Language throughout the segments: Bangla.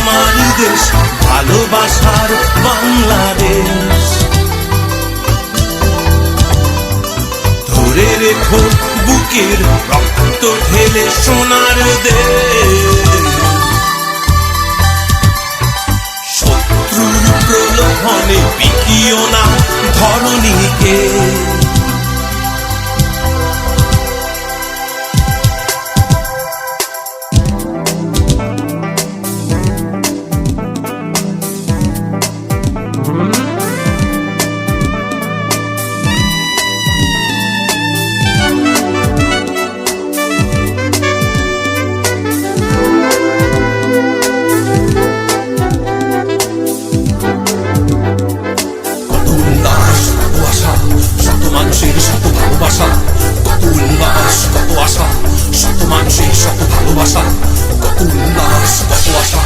আমার দেশ, ভালোবাসার বাংলাদেশ। ধরে রেখো বুকের রক্ত ঢেলে সোনার দেশ। শত্রুর প্রলোভনে বিকিও না ধরণীকে। কত উল্লাস কত আশা, শত মানুষের শত ভালোবাসা, কত উল্লাস কত আশা।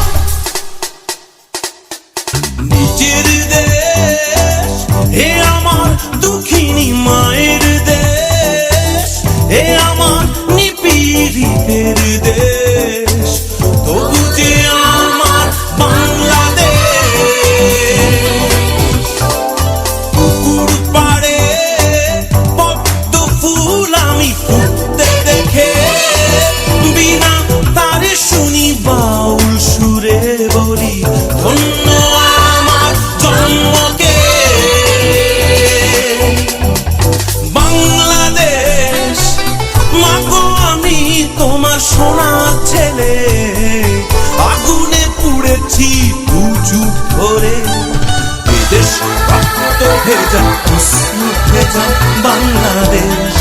নিজের দেশ হে আমার দুঃখিনী মায়ের দেশ, হে আমার নিপীড়িতের দেশ, তবু যে আমার বাংলাদেশ। পুকুর পাড়ে পদ্ম ফুল আমি ফুটতে দেখে, বিনা তারে শুনি বাউল সুরে বলি ধন্য আমার জন্মকে। বাংলাদেশ মাগো আমি তোমার সোনা ছেলে, আগুনে পুড়েছি দুযুগ ধরে। এদেশ রক্ত ভেজা অশ্রু ভেজা বাংলাদেশ।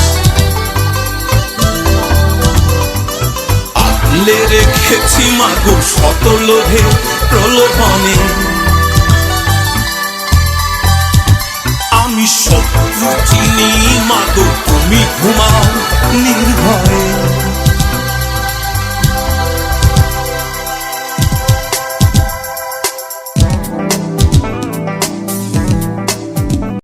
আগলে রেখেছি মাগো শত লোভে প্রলোভনে। আমি শত্রু চিনি মাগো, তুমি ঘুমাও নির্ভয়ে।